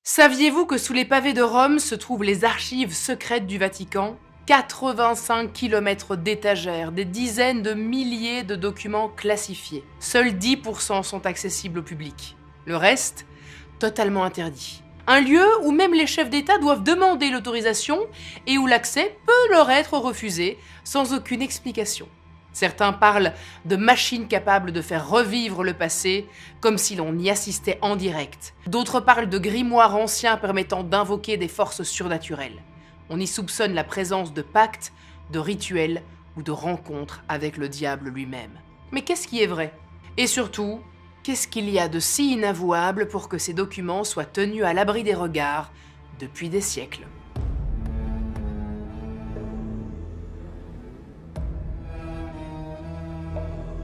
Saviez-vous que sous les pavés de Rome se trouvent les archives secrètes du Vatican ? 85 km d'étagères, des dizaines de milliers de documents classifiés. Seuls 10% sont accessibles au public. Le reste, totalement interdit. Un lieu où même les chefs d'État doivent demander l'autorisation et où l'accès peut leur être refusé sans aucune explication. Certains parlent de machines capables de faire revivre le passé, comme si l'on y assistait en direct. D'autres parlent de grimoires anciens permettant d'invoquer des forces surnaturelles. On y soupçonne la présence de pactes, de rituels ou de rencontres avec le diable lui-même. Mais qu'est-ce qui est vrai ? Et surtout, qu'est-ce qu'il y a de si inavouable pour que ces documents soient tenus à l'abri des regards depuis des siècles ?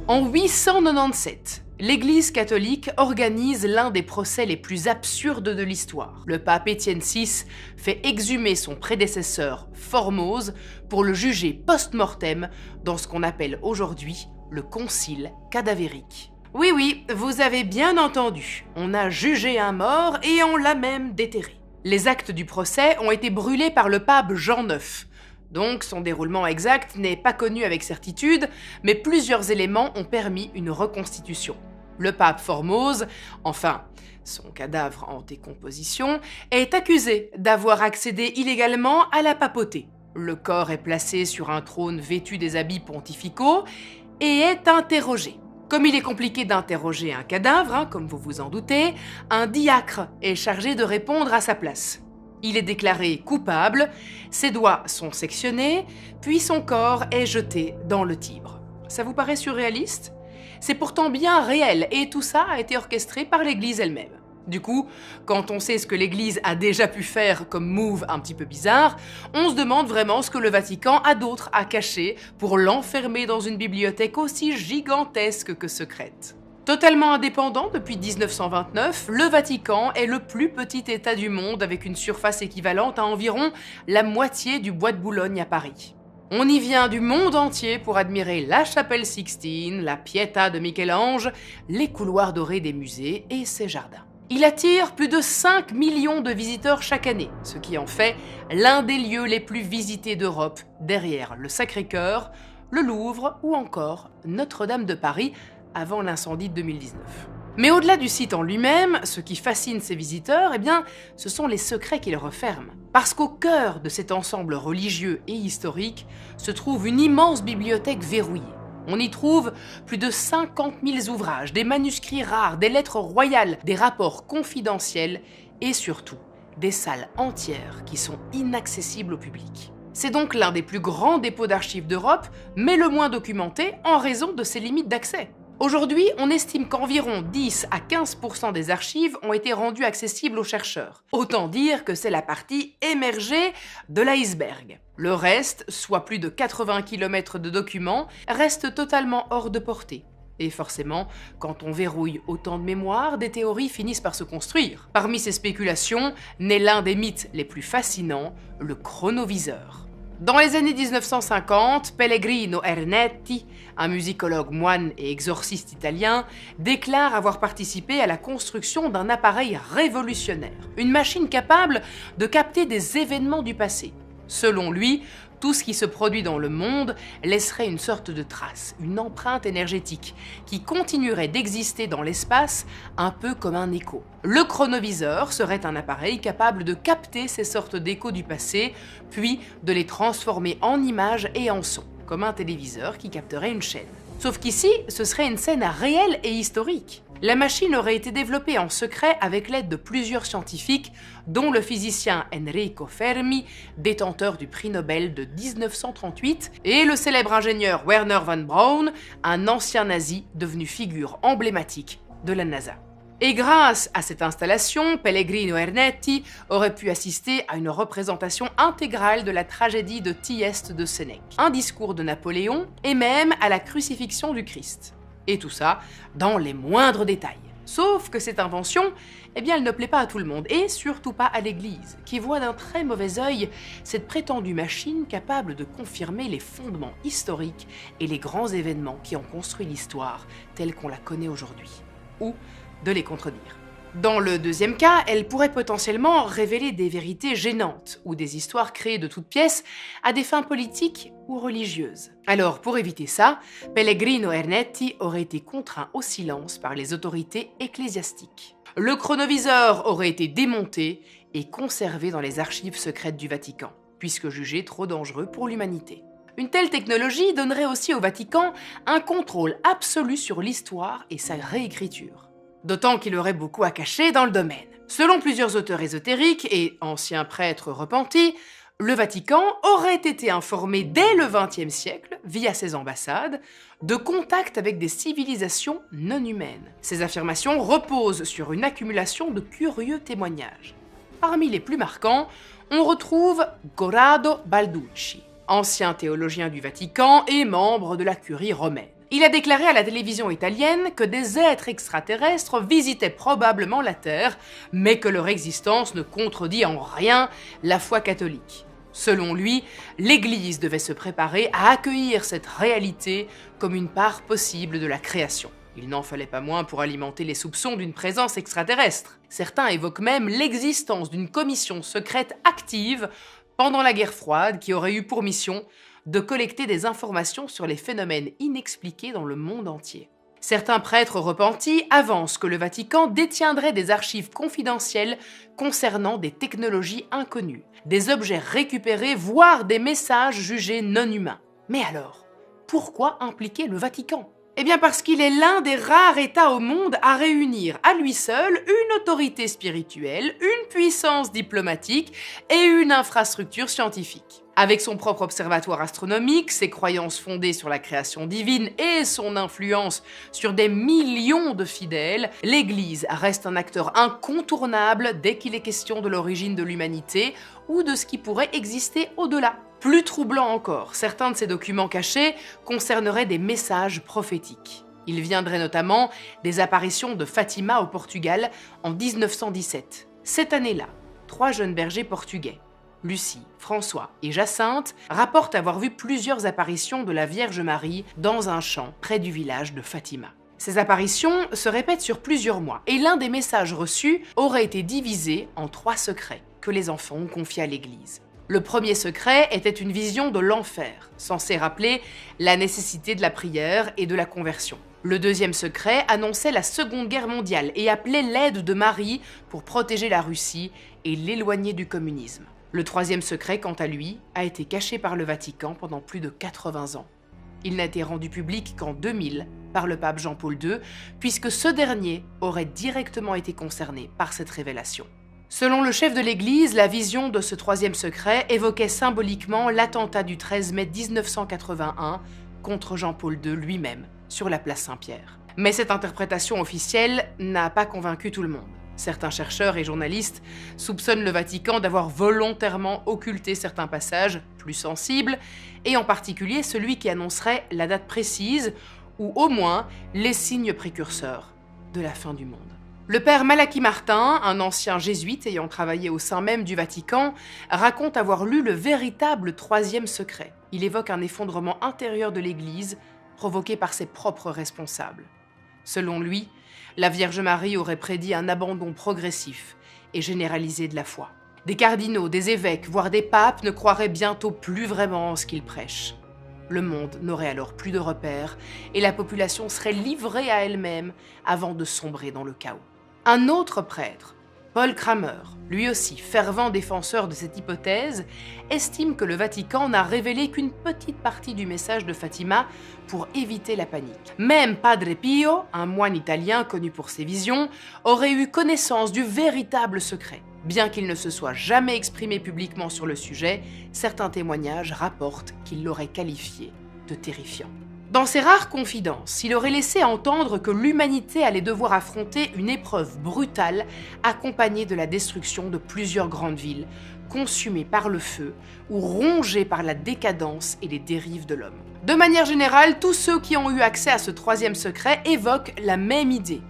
En 897, l'Église catholique organise l'un des procès les plus absurdes de l'histoire. Le pape Étienne VI fait exhumer son prédécesseur Formose pour le juger post-mortem dans ce qu'on appelle aujourd'hui le concile cadavérique. Oui, vous avez bien entendu, on a jugé un mort et on l'a même déterré. Les actes du procès ont été brûlés par le pape Jean IX. Donc son déroulement exact n'est pas connu avec certitude, mais plusieurs éléments ont permis une reconstitution. Le pape Formose, enfin son cadavre en décomposition, est accusé d'avoir accédé illégalement à la papauté. Le corps est placé sur un trône vêtu des habits pontificaux et est interrogé. Comme il est compliqué d'interroger un cadavre, comme vous vous en doutez, un diacre est chargé de répondre à sa place. Il est déclaré coupable, ses doigts sont sectionnés, puis son corps est jeté dans le Tibre. Ça vous paraît surréaliste ? C'est pourtant bien réel, et tout ça a été orchestré par l'Église elle-même. Du coup, quand on sait ce que l'Église a déjà pu faire comme move un petit peu bizarre, on se demande vraiment ce que le Vatican a d'autre à cacher pour l'enfermer dans une bibliothèque aussi gigantesque que secrète. Totalement indépendant depuis 1929, le Vatican est le plus petit État du monde avec une surface équivalente à environ la moitié du bois de Boulogne à Paris. On y vient du monde entier pour admirer la chapelle Sixtine, la Pietà de Michel-Ange, les couloirs dorés des musées et ses jardins. Il attire plus de 5 millions de visiteurs chaque année, ce qui en fait l'un des lieux les plus visités d'Europe, derrière le Sacré-Cœur, le Louvre ou encore Notre-Dame de Paris, avant l'incendie de 2019. Mais au-delà du site en lui-même, ce qui fascine ses visiteurs, ce sont les secrets qu'il referme. Parce qu'au cœur de cet ensemble religieux et historique se trouve une immense bibliothèque verrouillée. On y trouve plus de 50 000 ouvrages, des manuscrits rares, des lettres royales, des rapports confidentiels et surtout des salles entières qui sont inaccessibles au public. C'est donc l'un des plus grands dépôts d'archives d'Europe, mais le moins documenté en raison de ses limites d'accès. Aujourd'hui, on estime qu'environ 10 à 15% des archives ont été rendues accessibles aux chercheurs. Autant dire que c'est la partie émergée de l'iceberg. Le reste, soit plus de 80 km de documents, reste totalement hors de portée. Et forcément, quand on verrouille autant de mémoire, des théories finissent par se construire. Parmi ces spéculations, naît l'un des mythes les plus fascinants, le chronoviseur. Dans les années 1950, Pellegrino Ernetti, un musicologue, moine et exorciste italien, déclare avoir participé à la construction d'un appareil révolutionnaire, une machine capable de capter des événements du passé. Selon lui, tout ce qui se produit dans le monde laisserait une sorte de trace, une empreinte énergétique, qui continuerait d'exister dans l'espace un peu comme un écho. Le chronoviseur serait un appareil capable de capter ces sortes d'échos du passé, puis de les transformer en images et en sons, comme un téléviseur qui capterait une chaîne. Sauf qu'ici, ce serait une scène réelle et historique. La machine aurait été développée en secret avec l'aide de plusieurs scientifiques, dont le physicien Enrico Fermi, détenteur du prix Nobel de 1938, et le célèbre ingénieur Werner von Braun, un ancien nazi devenu figure emblématique de la NASA. Et grâce à cette installation, Pellegrino Ernetti aurait pu assister à une représentation intégrale de la tragédie de Thieste de Sénèque, un discours de Napoléon et même à la crucifixion du Christ. Et tout ça dans les moindres détails. Sauf que cette invention, elle ne plaît pas à tout le monde, et surtout pas à l'Église, qui voit d'un très mauvais œil cette prétendue machine capable de confirmer les fondements historiques et les grands événements qui ont construit l'histoire telle qu'on la connaît aujourd'hui, ou de les contredire. Dans le deuxième cas, elle pourrait potentiellement révéler des vérités gênantes ou des histoires créées de toutes pièces à des fins politiques ou religieuses. Alors, pour éviter ça, Pellegrino Ernetti aurait été contraint au silence par les autorités ecclésiastiques. Le chronoviseur aurait été démonté et conservé dans les archives secrètes du Vatican, puisque jugé trop dangereux pour l'humanité. Une telle technologie donnerait aussi au Vatican un contrôle absolu sur l'histoire et sa réécriture. D'autant qu'il aurait beaucoup à cacher dans le domaine. Selon plusieurs auteurs ésotériques et anciens prêtres repentis, le Vatican aurait été informé dès le XXe siècle, via ses ambassades, de contacts avec des civilisations non humaines. Ces affirmations reposent sur une accumulation de curieux témoignages. Parmi les plus marquants, on retrouve Corrado Balducci, ancien théologien du Vatican et membre de la curie romaine. Il a déclaré à la télévision italienne que des êtres extraterrestres visitaient probablement la Terre, mais que leur existence ne contredit en rien la foi catholique. Selon lui, l'Église devait se préparer à accueillir cette réalité comme une part possible de la création. Il n'en fallait pas moins pour alimenter les soupçons d'une présence extraterrestre. Certains évoquent même l'existence d'une commission secrète active pendant la guerre froide qui aurait eu pour mission de collecter des informations sur les phénomènes inexpliqués dans le monde entier. Certains prêtres repentis avancent que le Vatican détiendrait des archives confidentielles concernant des technologies inconnues, des objets récupérés, voire des messages jugés non humains. Mais alors, pourquoi impliquer le Vatican ? Eh bien parce qu'il est l'un des rares États au monde à réunir à lui seul une autorité spirituelle, une puissance diplomatique et une infrastructure scientifique. Avec son propre observatoire astronomique, ses croyances fondées sur la création divine et son influence sur des millions de fidèles, l'Église reste un acteur incontournable dès qu'il est question de l'origine de l'humanité ou de ce qui pourrait exister au-delà. Plus troublant encore, certains de ces documents cachés concerneraient des messages prophétiques. Ils viendraient notamment des apparitions de Fatima au Portugal en 1917. Cette année-là, 3 jeunes bergers portugais, Lucie, François et Jacinthe, rapportent avoir vu plusieurs apparitions de la Vierge Marie dans un champ près du village de Fatima. Ces apparitions se répètent sur plusieurs mois et l'un des messages reçus aurait été divisé en 3 secrets que les enfants ont confiés à l'Église. Le premier secret était une vision de l'enfer, censé rappeler la nécessité de la prière et de la conversion. Le deuxième secret annonçait la Seconde Guerre mondiale et appelait l'aide de Marie pour protéger la Russie et l'éloigner du communisme. Le troisième secret, quant à lui, a été caché par le Vatican pendant plus de 80 ans. Il n'a été rendu public qu'en 2000 par le pape Jean-Paul II, puisque ce dernier aurait directement été concerné par cette révélation. Selon le chef de l'Église, la vision de ce troisième secret évoquait symboliquement l'attentat du 13 mai 1981 contre Jean-Paul II lui-même, sur la place Saint-Pierre. Mais cette interprétation officielle n'a pas convaincu tout le monde. Certains chercheurs et journalistes soupçonnent le Vatican d'avoir volontairement occulté certains passages plus sensibles, et en particulier celui qui annoncerait la date précise, ou au moins les signes précurseurs de la fin du monde. Le père Malachi Martin, un ancien jésuite ayant travaillé au sein même du Vatican, raconte avoir lu le véritable troisième secret. Il évoque un effondrement intérieur de l'Église provoqué par ses propres responsables. Selon lui, la Vierge Marie aurait prédit un abandon progressif et généralisé de la foi. Des cardinaux, des évêques, voire des papes ne croiraient bientôt plus vraiment en ce qu'ils prêchent. Le monde n'aurait alors plus de repères et la population serait livrée à elle-même avant de sombrer dans le chaos. Un autre prêtre, Paul Kramer, lui aussi fervent défenseur de cette hypothèse, estime que le Vatican n'a révélé qu'une petite partie du message de Fatima pour éviter la panique. Même Padre Pio, un moine italien connu pour ses visions, aurait eu connaissance du véritable secret. Bien qu'il ne se soit jamais exprimé publiquement sur le sujet, certains témoignages rapportent qu'il l'aurait qualifié de terrifiant. Dans ses rares confidences, il aurait laissé entendre que l'humanité allait devoir affronter une épreuve brutale accompagnée de la destruction de plusieurs grandes villes, consumées par le feu ou rongées par la décadence et les dérives de l'homme. De manière générale, tous ceux qui ont eu accès à ce troisième secret évoquent la même idée.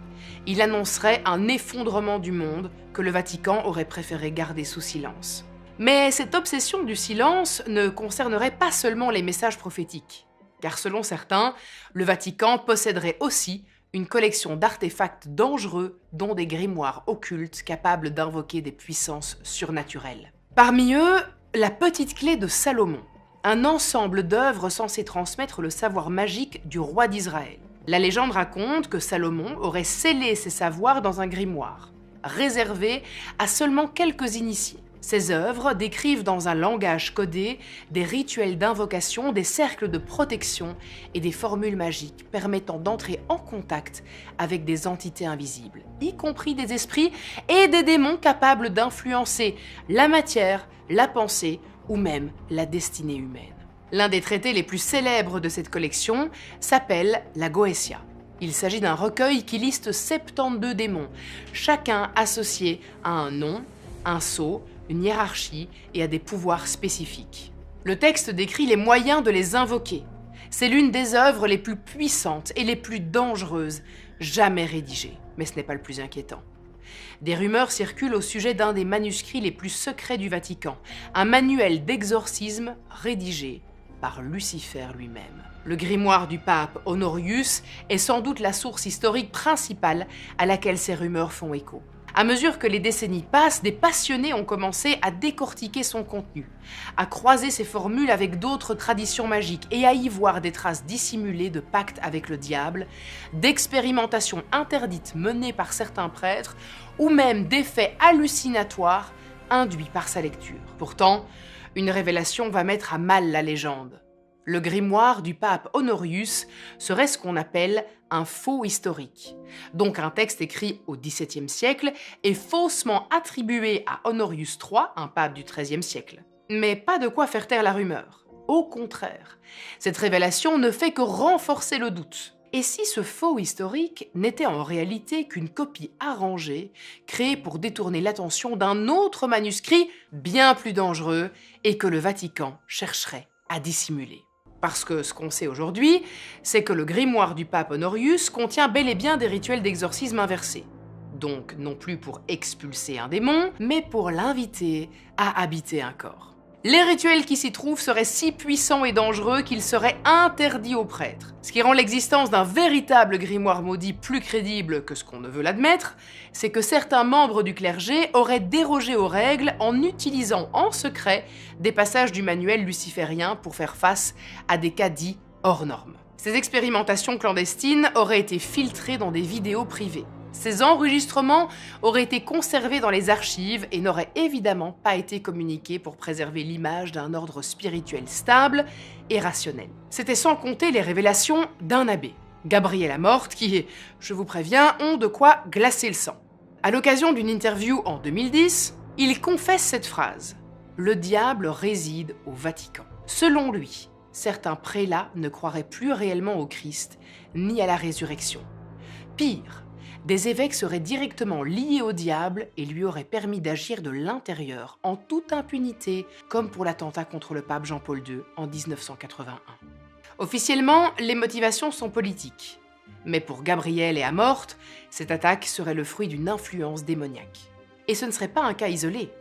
Il annoncerait un effondrement du monde que le Vatican aurait préféré garder sous silence. Mais cette obsession du silence ne concernerait pas seulement les messages prophétiques. Car selon certains, le Vatican posséderait aussi une collection d'artefacts dangereux, dont des grimoires occultes capables d'invoquer des puissances surnaturelles. Parmi eux, la petite clé de Salomon, un ensemble d'œuvres censées transmettre le savoir magique du roi d'Israël. La légende raconte que Salomon aurait scellé ses savoirs dans un grimoire, réservé à seulement quelques initiés. Ces œuvres décrivent dans un langage codé des rituels d'invocation, des cercles de protection et des formules magiques permettant d'entrer en contact avec des entités invisibles, y compris des esprits et des démons capables d'influencer la matière, la pensée ou même la destinée humaine. L'un des traités les plus célèbres de cette collection s'appelle la Goétia. Il s'agit d'un recueil qui liste 72 démons, chacun associé à un nom, un sceau, une hiérarchie et à des pouvoirs spécifiques. Le texte décrit les moyens de les invoquer. C'est l'une des œuvres les plus puissantes et les plus dangereuses jamais rédigées. Mais ce n'est pas le plus inquiétant. Des rumeurs circulent au sujet d'un des manuscrits les plus secrets du Vatican, un manuel d'exorcisme rédigé par Lucifer lui-même. Le grimoire du pape Honorius est sans doute la source historique principale à laquelle ces rumeurs font écho. À mesure que les décennies passent, des passionnés ont commencé à décortiquer son contenu, à croiser ses formules avec d'autres traditions magiques et à y voir des traces dissimulées de pactes avec le diable, d'expérimentations interdites menées par certains prêtres ou même d'effets hallucinatoires induits par sa lecture. Pourtant, une révélation va mettre à mal la légende. Le grimoire du pape Honorius serait ce qu'on appelle un faux historique, donc un texte écrit au XVIIe siècle et faussement attribué à Honorius III, un pape du XIIIe siècle. Mais pas de quoi faire taire la rumeur. Au contraire, cette révélation ne fait que renforcer le doute. Et si ce faux historique n'était en réalité qu'une copie arrangée, créée pour détourner l'attention d'un autre manuscrit bien plus dangereux et que le Vatican chercherait à dissimuler? Parce que ce qu'on sait aujourd'hui, c'est que le grimoire du pape Honorius contient bel et bien des rituels d'exorcisme inversés. Donc non plus pour expulser un démon, mais pour l'inviter à habiter un corps. Les rituels qui s'y trouvent seraient si puissants et dangereux qu'ils seraient interdits aux prêtres. Ce qui rend l'existence d'un véritable grimoire maudit plus crédible que ce qu'on ne veut l'admettre, c'est que certains membres du clergé auraient dérogé aux règles en utilisant en secret des passages du manuel luciférien pour faire face à des cas dits hors normes. Ces expérimentations clandestines auraient été filtrées dans des vidéos privées. Ces enregistrements auraient été conservés dans les archives et n'auraient évidemment pas été communiqués pour préserver l'image d'un ordre spirituel stable et rationnel. C'était sans compter les révélations d'un abbé, Gabriel Amorth, qui, je vous préviens, ont de quoi glacer le sang. À l'occasion d'une interview en 2010, il confesse cette phrase : « Le diable réside au Vatican ». Selon lui, certains prélats ne croiraient plus réellement au Christ ni à la résurrection. Pire, des évêques seraient directement liés au diable et lui auraient permis d'agir de l'intérieur en toute impunité, comme pour l'attentat contre le pape Jean-Paul II en 1981. Officiellement, les motivations sont politiques. Mais pour Gabriel et Amorth, cette attaque serait le fruit d'une influence démoniaque. Et ce ne serait pas un cas isolé.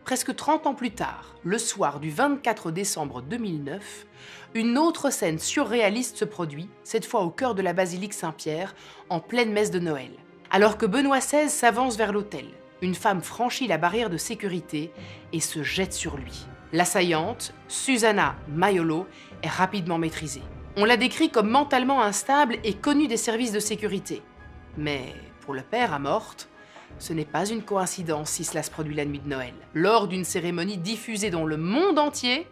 Presque 30 ans plus tard, le soir du 24 décembre 2009, une autre scène surréaliste se produit, cette fois au cœur de la basilique Saint-Pierre, en pleine messe de Noël. Alors que Benoît XVI s'avance vers l'autel, une femme franchit la barrière de sécurité et se jette sur lui. L'assaillante, Susanna Maiolo, est rapidement maîtrisée. On la décrit comme mentalement instable et connue des services de sécurité. Mais pour le père Amorth, ce n'est pas une coïncidence si cela se produit la nuit de Noël, lors d'une cérémonie diffusée dans le monde entier,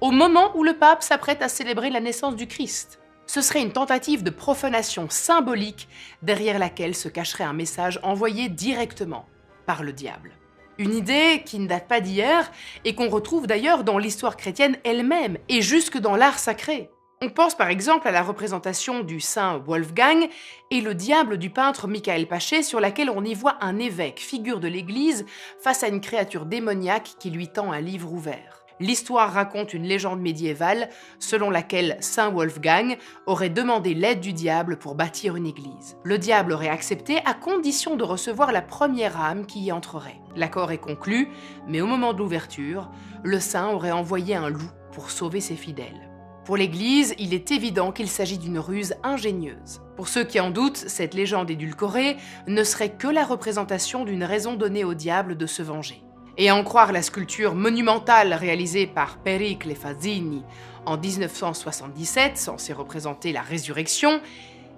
au moment où le pape s'apprête à célébrer la naissance du Christ. Ce serait une tentative de profanation symbolique derrière laquelle se cacherait un message envoyé directement par le diable. Une idée qui ne date pas d'hier et qu'on retrouve d'ailleurs dans l'histoire chrétienne elle-même et jusque dans l'art sacré. On pense par exemple à la représentation du saint Wolfgang et le diable du peintre Michael Paché sur laquelle on y voit un évêque, figure de l'Église, face à une créature démoniaque qui lui tend un livre ouvert. L'histoire raconte une légende médiévale selon laquelle saint Wolfgang aurait demandé l'aide du diable pour bâtir une église. Le diable aurait accepté à condition de recevoir la première âme qui y entrerait. L'accord est conclu, mais au moment de l'ouverture, le saint aurait envoyé un loup pour sauver ses fidèles. Pour l'Église, il est évident qu'il s'agit d'une ruse ingénieuse. Pour ceux qui en doutent, cette légende édulcorée ne serait que la représentation d'une raison donnée au diable de se venger. Et à en croire la sculpture monumentale réalisée par Pericle Fazzini en 1977, censée représenter la résurrection,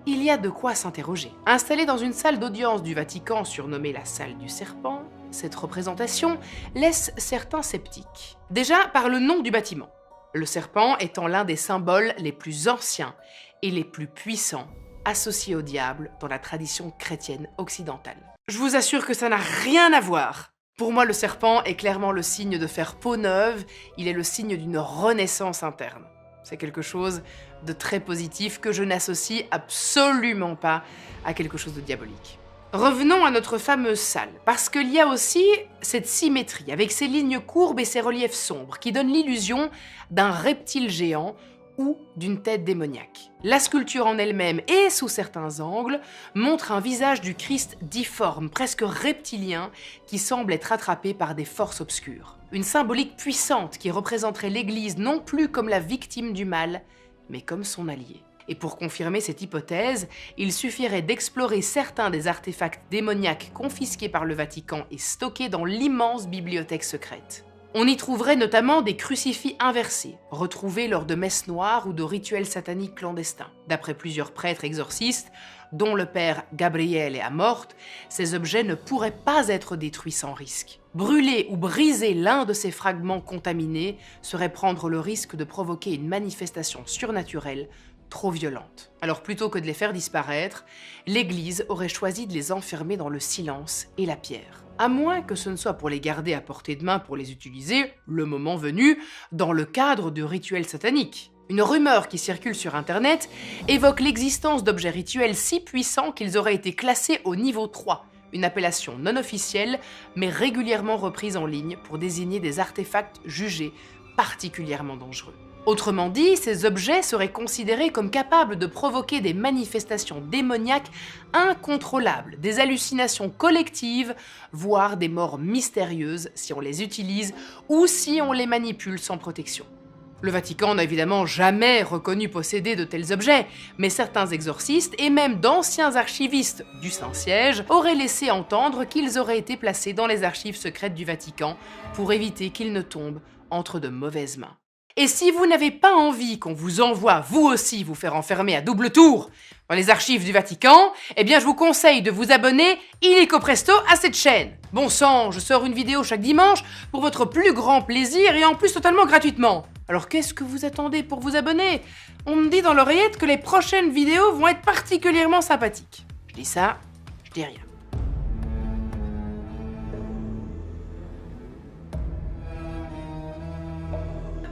il y a de quoi s'interroger. Installée dans une salle d'audience du Vatican surnommée la salle du serpent, cette représentation laisse certains sceptiques. Déjà par le nom du bâtiment, le serpent étant l'un des symboles les plus anciens et les plus puissants associés au diable dans la tradition chrétienne occidentale. Je vous assure que ça n'a rien à voir. Pour moi, le serpent est clairement le signe de faire peau neuve, il est le signe d'une renaissance interne. C'est quelque chose de très positif que je n'associe absolument pas à quelque chose de diabolique. Revenons à notre fameuse salle, parce qu'il y a aussi cette symétrie avec ses lignes courbes et ses reliefs sombres qui donnent l'illusion d'un reptile géant ou d'une tête démoniaque. La sculpture en elle-même et sous certains angles montre un visage du Christ difforme, presque reptilien, qui semble être attrapé par des forces obscures. Une symbolique puissante qui représenterait l'Église non plus comme la victime du mal, mais comme son allié. Et pour confirmer cette hypothèse, il suffirait d'explorer certains des artefacts démoniaques confisqués par le Vatican et stockés dans l'immense bibliothèque secrète. On y trouverait notamment des crucifix inversés, retrouvés lors de messes noires ou de rituels sataniques clandestins. D'après plusieurs prêtres exorcistes, dont le père Gabriele Amort, ces objets ne pourraient pas être détruits sans risque. Brûler ou briser l'un de ces fragments contaminés serait prendre le risque de provoquer une manifestation surnaturelle trop violente. Alors plutôt que de les faire disparaître, l'Église aurait choisi de les enfermer dans le silence et la pierre. À moins que ce ne soit pour les garder à portée de main pour les utiliser, le moment venu, dans le cadre de rituels sataniques. Une rumeur qui circule sur Internet évoque l'existence d'objets rituels si puissants qu'ils auraient été classés au niveau 3, une appellation non officielle mais régulièrement reprise en ligne pour désigner des artefacts jugés particulièrement dangereux. Autrement dit, ces objets seraient considérés comme capables de provoquer des manifestations démoniaques incontrôlables, des hallucinations collectives, voire des morts mystérieuses si on les utilise ou si on les manipule sans protection. Le Vatican n'a évidemment jamais reconnu posséder de tels objets, mais certains exorcistes et même d'anciens archivistes du Saint-Siège auraient laissé entendre qu'ils auraient été placés dans les archives secrètes du Vatican pour éviter qu'ils ne tombent entre de mauvaises mains. Et si vous n'avez pas envie qu'on vous envoie, vous aussi, vous faire enfermer à double tour dans les archives du Vatican, eh bien je vous conseille de vous abonner illico presto à cette chaîne. Bon sang, je sors une vidéo chaque dimanche pour votre plus grand plaisir et en plus totalement gratuitement. Alors qu'est-ce que vous attendez pour vous abonner? On me dit dans l'oreillette que les prochaines vidéos vont être particulièrement sympathiques. Je dis ça, je dis rien.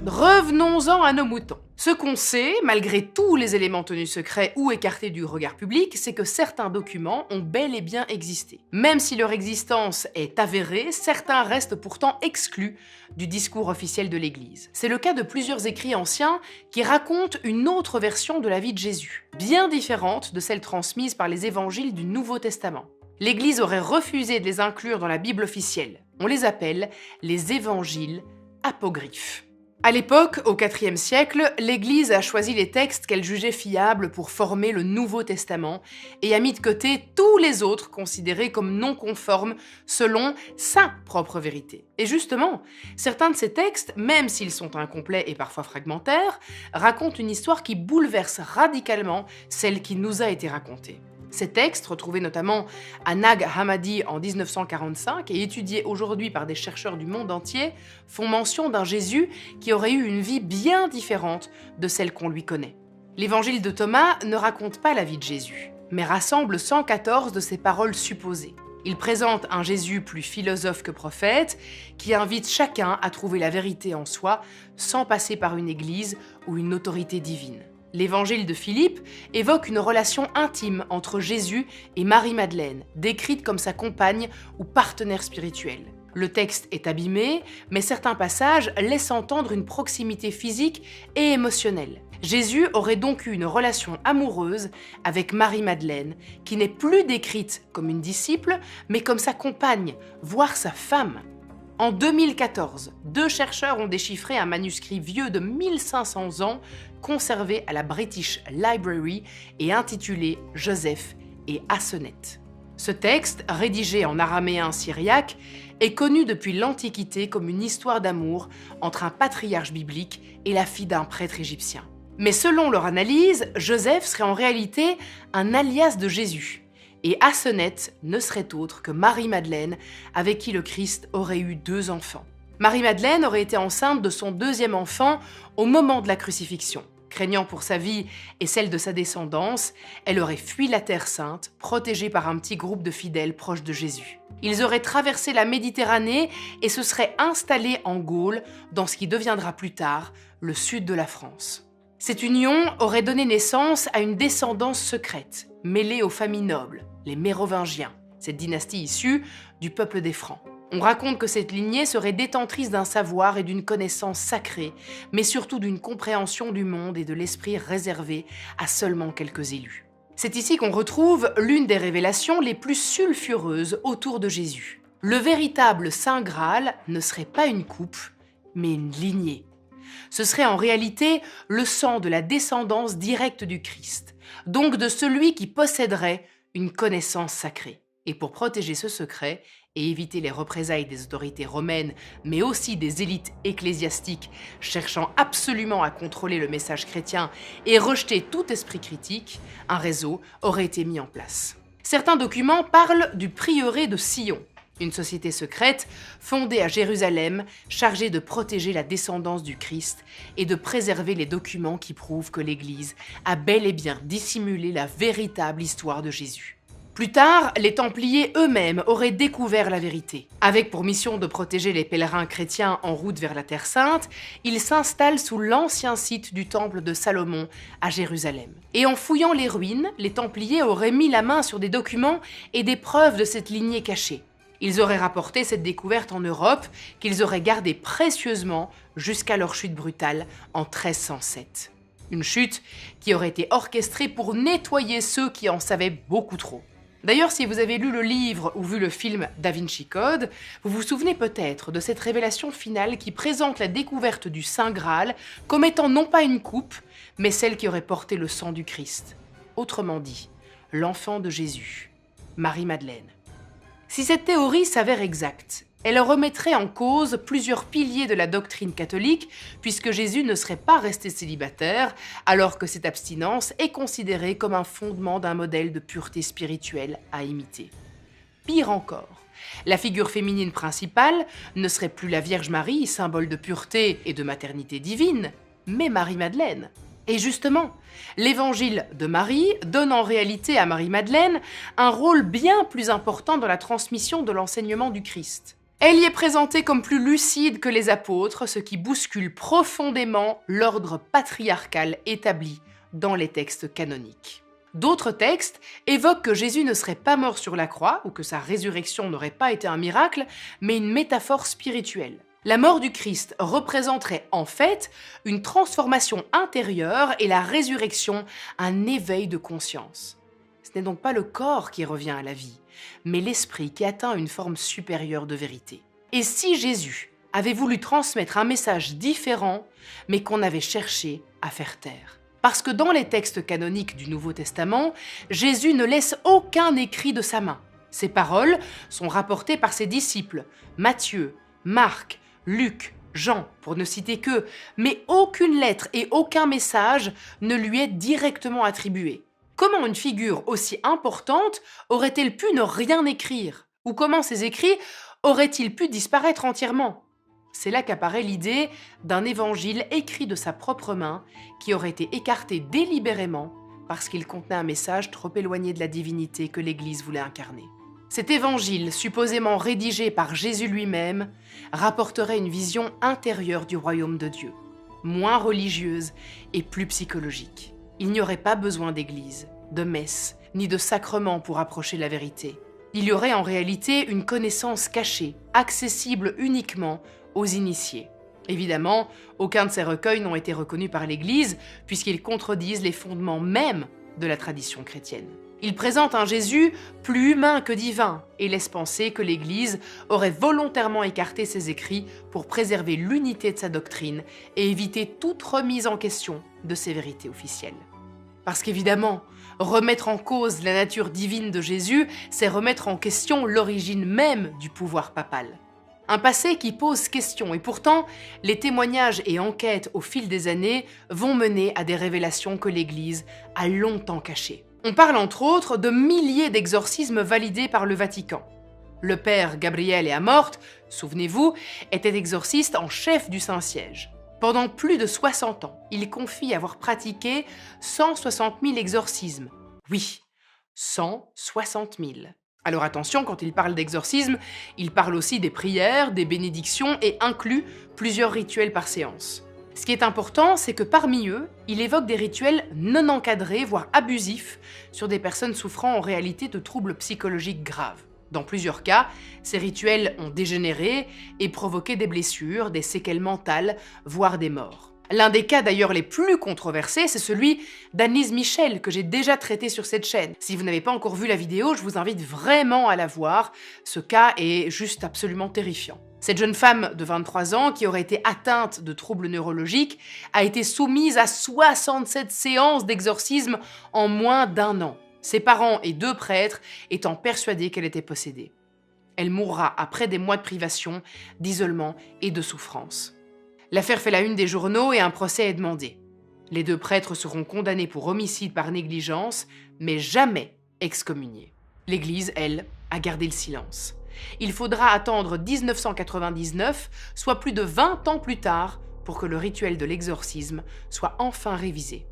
Revenons-en à nos moutons. Ce qu'on sait, malgré tous les éléments tenus secrets ou écartés du regard public, c'est que certains documents ont bel et bien existé. Même si leur existence est avérée, certains restent pourtant exclus du discours officiel de l'Église. C'est le cas de plusieurs écrits anciens qui racontent une autre version de la vie de Jésus, bien différente de celle transmise par les évangiles du Nouveau Testament. L'Église aurait refusé de les inclure dans la Bible officielle. On les appelle les évangiles apocryphes. À l'époque, au IVe siècle, l'Église a choisi les textes qu'elle jugeait fiables pour former le Nouveau Testament et a mis de côté tous les autres considérés comme non conformes selon sa propre vérité. Et justement, certains de ces textes, même s'ils sont incomplets et parfois fragmentaires, racontent une histoire qui bouleverse radicalement celle qui nous a été racontée. Ces textes, retrouvés notamment à Nag Hammadi en 1945 et étudiés aujourd'hui par des chercheurs du monde entier, font mention d'un Jésus qui aurait eu une vie bien différente de celle qu'on lui connaît. L'évangile de Thomas ne raconte pas la vie de Jésus, mais rassemble 114 de ses paroles supposées. Il présente un Jésus plus philosophe que prophète, qui invite chacun à trouver la vérité en soi sans passer par une église ou une autorité divine. L'évangile de Philippe évoque une relation intime entre Jésus et Marie-Madeleine, décrite comme sa compagne ou partenaire spirituel. Le texte est abîmé, mais certains passages laissent entendre une proximité physique et émotionnelle. Jésus aurait donc eu une relation amoureuse avec Marie-Madeleine, qui n'est plus décrite comme une disciple, mais comme sa compagne, voire sa femme. En 2014, 2 chercheurs ont déchiffré un manuscrit vieux de 1500 ans conservé à la British Library et intitulé « Joseph et Aseneth ». Ce texte, rédigé en araméen syriaque, est connu depuis l'Antiquité comme une histoire d'amour entre un patriarche biblique et la fille d'un prêtre égyptien. Mais selon leur analyse, Joseph serait en réalité un alias de Jésus, et Aseneth ne serait autre que Marie-Madeleine, avec qui le Christ aurait eu 2 enfants. Marie-Madeleine aurait été enceinte de son 2e enfant au moment de la crucifixion. Craignant pour sa vie et celle de sa descendance, elle aurait fui la Terre Sainte, protégée par un petit groupe de fidèles proches de Jésus. Ils auraient traversé la Méditerranée et se seraient installés en Gaule, dans ce qui deviendra plus tard le sud de la France. Cette union aurait donné naissance à une descendance secrète, mêlée aux familles nobles, les Mérovingiens, cette dynastie issue du peuple des Francs. On raconte que cette lignée serait détentrice d'un savoir et d'une connaissance sacrée, mais surtout d'une compréhension du monde et de l'esprit réservé à seulement quelques élus. C'est ici qu'on retrouve l'une des révélations les plus sulfureuses autour de Jésus. Le véritable Saint Graal ne serait pas une coupe, mais une lignée. Ce serait en réalité le sang de la descendance directe du Christ, donc de celui qui posséderait une connaissance sacrée. Et pour protéger ce secret et éviter les représailles des autorités romaines, mais aussi des élites ecclésiastiques cherchant absolument à contrôler le message chrétien et rejeter tout esprit critique, un réseau aurait été mis en place. Certains documents parlent du prieuré de Sion, une société secrète fondée à Jérusalem, chargée de protéger la descendance du Christ et de préserver les documents qui prouvent que l'Église a bel et bien dissimulé la véritable histoire de Jésus. Plus tard, les Templiers eux-mêmes auraient découvert la vérité. Avec pour mission de protéger les pèlerins chrétiens en route vers la Terre Sainte, ils s'installent sous l'ancien site du temple de Salomon à Jérusalem. Et en fouillant les ruines, les Templiers auraient mis la main sur des documents et des preuves de cette lignée cachée. Ils auraient rapporté cette découverte en Europe, qu'ils auraient gardée précieusement jusqu'à leur chute brutale en 1307. Une chute qui aurait été orchestrée pour nettoyer ceux qui en savaient beaucoup trop. D'ailleurs, si vous avez lu le livre ou vu le film Da Vinci Code, vous vous souvenez peut-être de cette révélation finale qui présente la découverte du Saint Graal comme étant non pas une coupe, mais celle qui aurait porté le sang du Christ. Autrement dit, l'enfant de Jésus, Marie-Madeleine. Si cette théorie s'avère exacte, elle remettrait en cause plusieurs piliers de la doctrine catholique, puisque Jésus ne serait pas resté célibataire, alors que cette abstinence est considérée comme un fondement d'un modèle de pureté spirituelle à imiter. Pire encore, la figure féminine principale ne serait plus la Vierge Marie, symbole de pureté et de maternité divine, mais Marie-Madeleine. Et justement, l'évangile de Marie donne en réalité à Marie-Madeleine un rôle bien plus important dans la transmission de l'enseignement du Christ. Elle y est présentée comme plus lucide que les apôtres, ce qui bouscule profondément l'ordre patriarcal établi dans les textes canoniques. D'autres textes évoquent que Jésus ne serait pas mort sur la croix ou que sa résurrection n'aurait pas été un miracle, mais une métaphore spirituelle. La mort du Christ représenterait en fait une transformation intérieure et la résurrection un éveil de conscience. Ce n'est donc pas le corps qui revient à la vie, mais l'esprit qui atteint une forme supérieure de vérité. Et si Jésus avait voulu transmettre un message différent, mais qu'on avait cherché à faire taire? Parce que dans les textes canoniques du Nouveau Testament, Jésus ne laisse aucun écrit de sa main. Ses paroles sont rapportées par ses disciples, Matthieu, Marc, Luc, Jean, pour ne citer qu'eux, mais aucune lettre et aucun message ne lui est directement attribué. Comment une figure aussi importante aurait-elle pu ne rien écrire? Ou comment ses écrits auraient-ils pu disparaître entièrement? C'est là qu'apparaît l'idée d'un évangile écrit de sa propre main qui aurait été écarté délibérément parce qu'il contenait un message trop éloigné de la divinité que l'Église voulait incarner. Cet évangile, supposément rédigé par Jésus lui-même, rapporterait une vision intérieure du royaume de Dieu, moins religieuse et plus psychologique. Il n'y aurait pas besoin d'église, de messe, ni de sacrement pour approcher la vérité. Il y aurait en réalité une connaissance cachée, accessible uniquement aux initiés. Évidemment, aucun de ces recueils n'ont été reconnus par l'Église, puisqu'ils contredisent les fondements même de la tradition chrétienne. Il présente un Jésus plus humain que divin et laisse penser que l'Église aurait volontairement écarté ses écrits pour préserver l'unité de sa doctrine et éviter toute remise en question de ses vérités officielles. Parce qu'évidemment, remettre en cause la nature divine de Jésus, c'est remettre en question l'origine même du pouvoir papal. Un passé qui pose question, et pourtant, les témoignages et enquêtes au fil des années vont mener à des révélations que l'Église a longtemps cachées. On parle entre autres de milliers d'exorcismes validés par le Vatican. Le père Gabriele Amorth, souvenez-vous, était exorciste en chef du Saint-Siège. Pendant plus de 60 ans, il confie avoir pratiqué 160 000 exorcismes. Oui, 160 000. Alors attention, quand il parle d'exorcisme, il parle aussi des prières, des bénédictions et inclut plusieurs rituels par séance. Ce qui est important, c'est que parmi eux, il évoque des rituels non encadrés, voire abusifs, sur des personnes souffrant en réalité de troubles psychologiques graves. Dans plusieurs cas, ces rituels ont dégénéré et provoqué des blessures, des séquelles mentales, voire des morts. L'un des cas d'ailleurs les plus controversés, c'est celui d'Annelise Michel, que j'ai déjà traité sur cette chaîne. Si vous n'avez pas encore vu la vidéo, je vous invite vraiment à la voir. Ce cas est juste absolument terrifiant. Cette jeune femme de 23 ans, qui aurait été atteinte de troubles neurologiques, a été soumise à 67 séances d'exorcisme en moins d'1 an. Ses parents et 2 prêtres étant persuadés qu'elle était possédée. Elle mourra après des mois de privation, d'isolement et de souffrance. L'affaire fait la une des journaux et un procès est demandé. Les 2 prêtres seront condamnés pour homicide par négligence, mais jamais excommuniés. L'Église, elle, a gardé le silence. Il faudra attendre 1999, soit plus de 20 ans plus tard, pour que le rituel de l'exorcisme soit enfin révisé.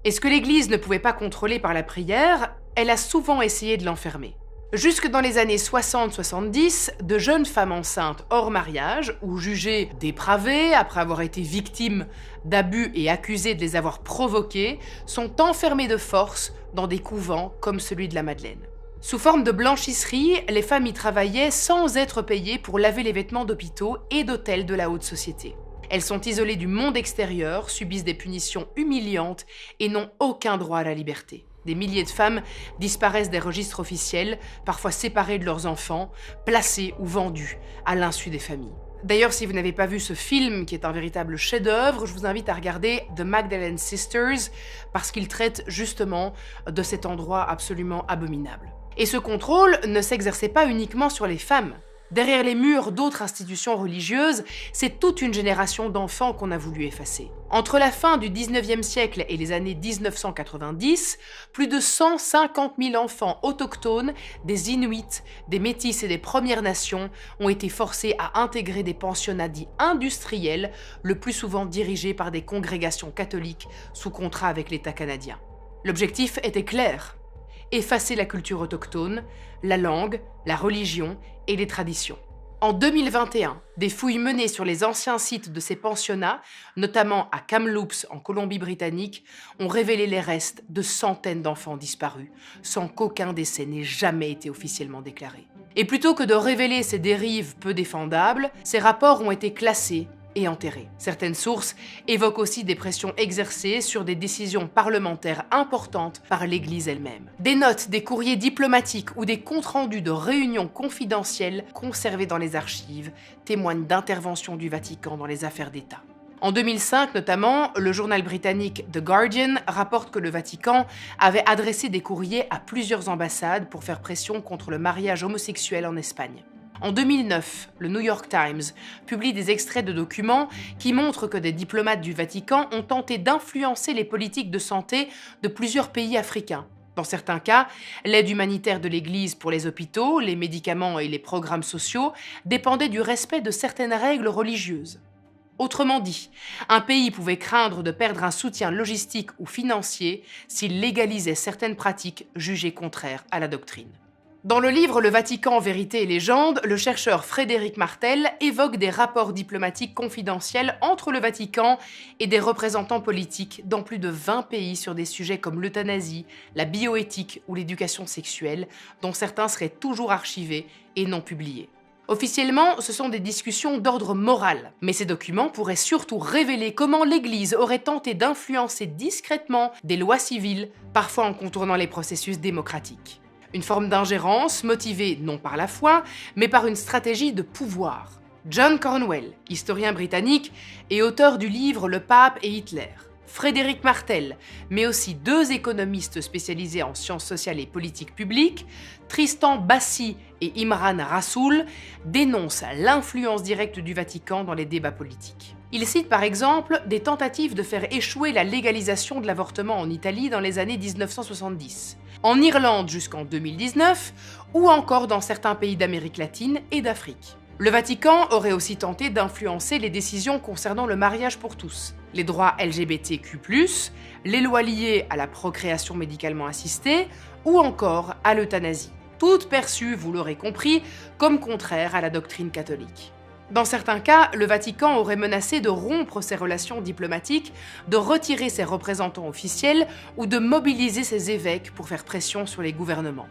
Et ce que l'Église ne pouvait pas contrôler par la prière, elle a souvent essayé de l'enfermer. Jusque dans les années 60-70, de jeunes femmes enceintes hors mariage, ou jugées dépravées après avoir été victimes d'abus et accusées de les avoir provoquées, sont enfermées de force dans des couvents comme celui de la Madeleine. Sous forme de blanchisserie, les femmes y travaillaient sans être payées pour laver les vêtements d'hôpitaux et d'hôtels de la haute société. Elles sont isolées du monde extérieur, subissent des punitions humiliantes et n'ont aucun droit à la liberté. Des milliers de femmes disparaissent des registres officiels, parfois séparées de leurs enfants, placées ou vendues à l'insu des familles. D'ailleurs, si vous n'avez pas vu ce film, qui est un véritable chef-d'œuvre, je vous invite à regarder The Magdalene Sisters, parce qu'il traite justement de cet endroit absolument abominable. Et ce contrôle ne s'exerçait pas uniquement sur les femmes. Derrière les murs d'autres institutions religieuses, c'est toute une génération d'enfants qu'on a voulu effacer. Entre la fin du 19e siècle et les années 1990, plus de 150 000 enfants autochtones, des Inuits, des Métis et des Premières Nations ont été forcés à intégrer des pensionnats dits industriels, le plus souvent dirigés par des congrégations catholiques sous contrat avec l'État canadien. L'objectif était clair: effacer la culture autochtone, la langue, la religion et les traditions. En 2021, des fouilles menées sur les anciens sites de ces pensionnats, notamment à Kamloops en Colombie-Britannique, ont révélé les restes de centaines d'enfants disparus, sans qu'aucun décès n'ait jamais été officiellement déclaré. Et plutôt que de révéler ces dérives peu défendables, ces rapports ont été classés et enterrés. Certaines sources évoquent aussi des pressions exercées sur des décisions parlementaires importantes par l'Église elle-même. Des notes, des courriers diplomatiques ou des comptes rendus de réunions confidentielles conservés dans les archives témoignent d'interventions du Vatican dans les affaires d'État. En 2005 notamment, le journal britannique The Guardian rapporte que le Vatican avait adressé des courriers à plusieurs ambassades pour faire pression contre le mariage homosexuel en Espagne. En 2009, le New York Times publie des extraits de documents qui montrent que des diplomates du Vatican ont tenté d'influencer les politiques de santé de plusieurs pays africains. Dans certains cas, l'aide humanitaire de l'Église pour les hôpitaux, les médicaments et les programmes sociaux dépendait du respect de certaines règles religieuses. Autrement dit, un pays pouvait craindre de perdre un soutien logistique ou financier s'il légalisait certaines pratiques jugées contraires à la doctrine. Dans le livre Le Vatican, vérité et légende, le chercheur Frédéric Martel évoque des rapports diplomatiques confidentiels entre le Vatican et des représentants politiques dans plus de 20 pays sur des sujets comme l'euthanasie, la bioéthique ou l'éducation sexuelle, dont certains seraient toujours archivés et non publiés. Officiellement, ce sont des discussions d'ordre moral, mais ces documents pourraient surtout révéler comment l'Église aurait tenté d'influencer discrètement des lois civiles, parfois en contournant les processus démocratiques. Une forme d'ingérence motivée non par la foi, mais par une stratégie de pouvoir. John Cornwell, historien britannique et auteur du livre Le Pape et Hitler, Frédéric Martel, mais aussi 2 économistes spécialisés en sciences sociales et politiques publiques, Tristan Bassi et Imran Rasool, dénoncent l'influence directe du Vatican dans les débats politiques. Ils citent par exemple des tentatives de faire échouer la légalisation de l'avortement en Italie dans les années 1970, en Irlande jusqu'en 2019, ou encore dans certains pays d'Amérique latine et d'Afrique. Le Vatican aurait aussi tenté d'influencer les décisions concernant le mariage pour tous, les droits LGBTQ+, les lois liées à la procréation médicalement assistée ou encore à l'euthanasie, toutes perçues, vous l'aurez compris, comme contraires à la doctrine catholique. Dans certains cas, le Vatican aurait menacé de rompre ses relations diplomatiques, de retirer ses représentants officiels ou de mobiliser ses évêques pour faire pression sur les gouvernements.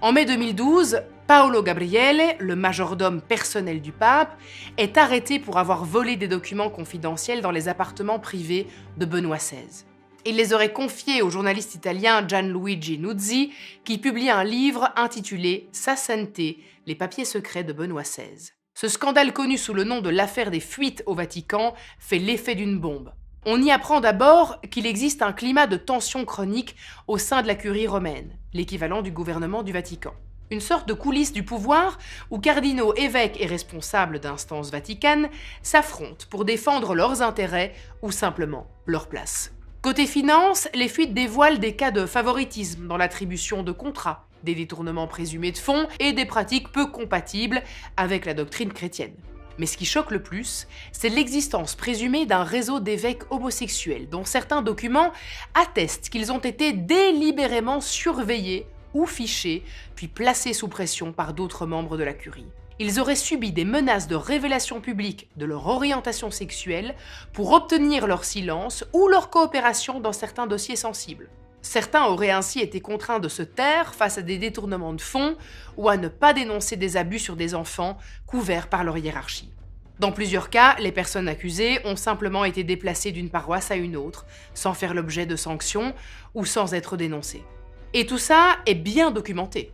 En mai 2012, Paolo Gabriele, le majordome personnel du pape, est arrêté pour avoir volé des documents confidentiels dans les appartements privés de Benoît XVI. Il les aurait confiés au journaliste italien Gianluigi Nuzzi, qui publie un livre intitulé Sa Sainteté, les papiers secrets de Benoît XVI. Ce scandale connu sous le nom de l'affaire des fuites au Vatican fait l'effet d'une bombe. On y apprend d'abord qu'il existe un climat de tension chronique au sein de la curie romaine, l'équivalent du gouvernement du Vatican. Une sorte de coulisse du pouvoir où cardinaux, évêques et responsables d'instances vaticanes s'affrontent pour défendre leurs intérêts ou simplement leur place. Côté finances, les fuites dévoilent des cas de favoritisme dans l'attribution de contrats, des détournements présumés de fonds et des pratiques peu compatibles avec la doctrine chrétienne. Mais ce qui choque le plus, c'est l'existence présumée d'un réseau d'évêques homosexuels dont certains documents attestent qu'ils ont été délibérément surveillés ou fichés, puis placés sous pression par d'autres membres de la curie. Ils auraient subi des menaces de révélation publique de leur orientation sexuelle pour obtenir leur silence ou leur coopération dans certains dossiers sensibles. Certains auraient ainsi été contraints de se taire face à des détournements de fonds ou à ne pas dénoncer des abus sur des enfants couverts par leur hiérarchie. Dans plusieurs cas, les personnes accusées ont simplement été déplacées d'une paroisse à une autre, sans faire l'objet de sanctions ou sans être dénoncées. Et tout ça est bien documenté.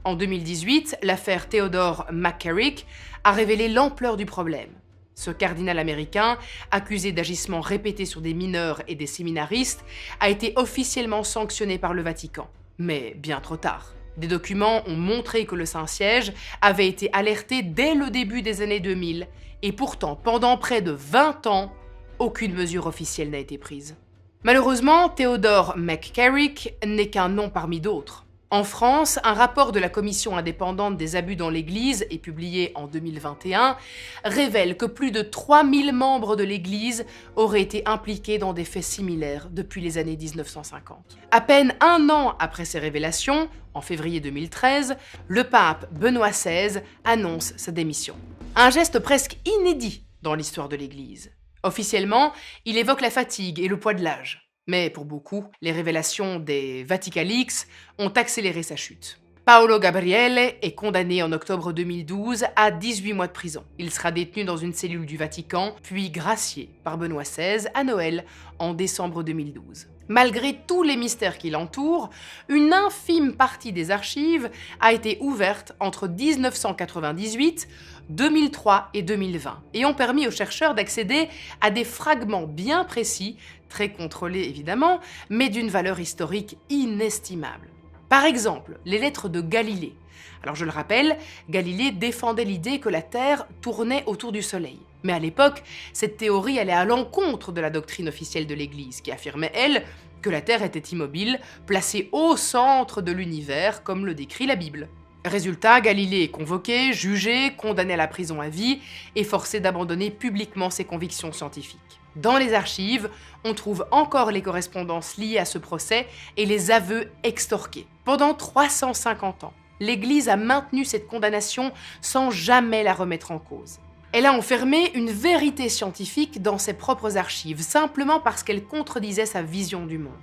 En 2018, l'affaire Theodore McCarrick a révélé l'ampleur du problème. Ce cardinal américain, accusé d'agissements répétés sur des mineurs et des séminaristes, a été officiellement sanctionné par le Vatican. Mais bien trop tard. Des documents ont montré que le Saint-Siège avait été alerté dès le début des années 2000, et pourtant, pendant près de 20 ans, aucune mesure officielle n'a été prise. Malheureusement, Theodore McCarrick n'est qu'un nom parmi d'autres. En France, un rapport de la Commission indépendante des abus dans l'Église, et publié en 2021, révèle que plus de 3000 membres de l'Église auraient été impliqués dans des faits similaires depuis les années 1950. À peine un an après ces révélations, en février 2013, le pape Benoît XVI annonce sa démission. Un geste presque inédit dans l'histoire de l'Église. Officiellement, il évoque la fatigue et le poids de l'âge. Mais pour beaucoup, les révélations des VaticaLeaks ont accéléré sa chute. Paolo Gabriele est condamné en octobre 2012 à 18 mois de prison. Il sera détenu dans une cellule du Vatican, puis gracié par Benoît XVI à Noël en décembre 2012. Malgré tous les mystères qui l'entourent, une infime partie des archives a été ouverte entre 1998, 2003 et 2020 et ont permis aux chercheurs d'accéder à des fragments bien précis, très contrôlés évidemment, mais d'une valeur historique inestimable. Par exemple, les lettres de Galilée. Alors je le rappelle, Galilée défendait l'idée que la Terre tournait autour du Soleil. Mais à l'époque, cette théorie allait à l'encontre de la doctrine officielle de l'Église, qui affirmait, elle, que la Terre était immobile, placée au centre de l'univers, comme le décrit la Bible. Résultat, Galilée est convoqué, jugé, condamné à la prison à vie et forcé d'abandonner publiquement ses convictions scientifiques. Dans les archives, on trouve encore les correspondances liées à ce procès et les aveux extorqués. Pendant 350 ans, l'Église a maintenu cette condamnation sans jamais la remettre en cause. Elle a enfermé une vérité scientifique dans ses propres archives, simplement parce qu'elle contredisait sa vision du monde.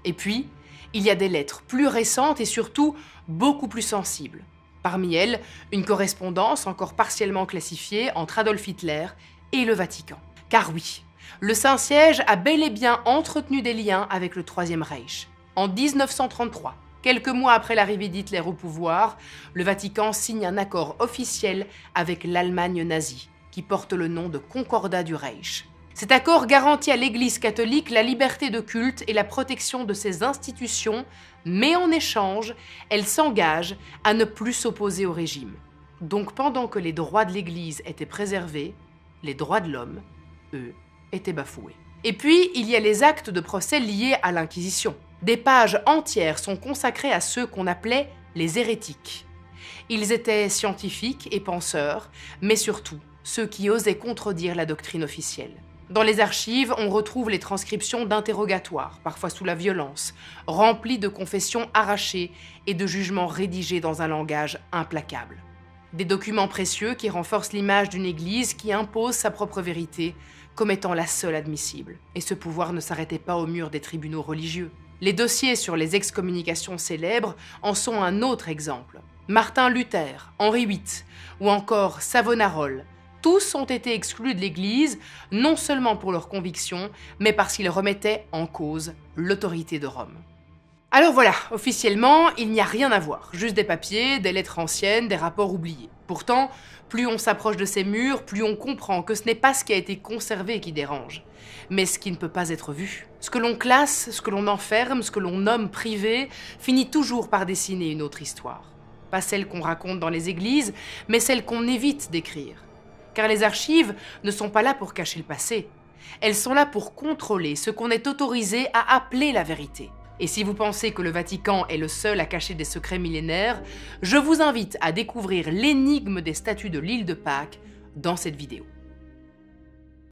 Et puis, il y a des lettres plus récentes et surtout beaucoup plus sensibles. Parmi elles, une correspondance encore partiellement classifiée entre Adolf Hitler et le Vatican. Car oui, le Saint-Siège a bel et bien entretenu des liens avec le Troisième Reich. En 1933, quelques mois après l'arrivée d'Hitler au pouvoir, le Vatican signe un accord officiel avec l'Allemagne nazie, qui porte le nom de Concordat du Reich. Cet accord garantit à l'Église catholique la liberté de culte et la protection de ses institutions, mais en échange, elle s'engage à ne plus s'opposer au régime. Donc pendant que les droits de l'Église étaient préservés, les droits de l'homme, eux, étaient bafoués. Et puis, il y a les actes de procès liés à l'Inquisition. Des pages entières sont consacrées à ceux qu'on appelait les hérétiques. Ils étaient scientifiques et penseurs, mais surtout ceux qui osaient contredire la doctrine officielle. Dans les archives, on retrouve les transcriptions d'interrogatoires, parfois sous la violence, remplies de confessions arrachées et de jugements rédigés dans un langage implacable. Des documents précieux qui renforcent l'image d'une Église qui impose sa propre vérité comme étant la seule admissible. Et ce pouvoir ne s'arrêtait pas au mur des tribunaux religieux. Les dossiers sur les excommunications célèbres en sont un autre exemple. Martin Luther, Henri VIII ou encore Savonarola, tous ont été exclus de l'Église, non seulement pour leurs convictions, mais parce qu'ils remettaient en cause l'autorité de Rome. Alors voilà, officiellement, il n'y a rien à voir, juste des papiers, des lettres anciennes, des rapports oubliés. Pourtant, plus on s'approche de ces murs, plus on comprend que ce n'est pas ce qui a été conservé qui dérange, mais ce qui ne peut pas être vu. Ce que l'on classe, ce que l'on enferme, ce que l'on nomme privé, finit toujours par dessiner une autre histoire. Pas celle qu'on raconte dans les églises, mais celle qu'on évite d'écrire. Car les archives ne sont pas là pour cacher le passé. Elles sont là pour contrôler ce qu'on est autorisé à appeler la vérité. Et si vous pensez que le Vatican est le seul à cacher des secrets millénaires, je vous invite à découvrir l'énigme des statues de l'île de Pâques dans cette vidéo.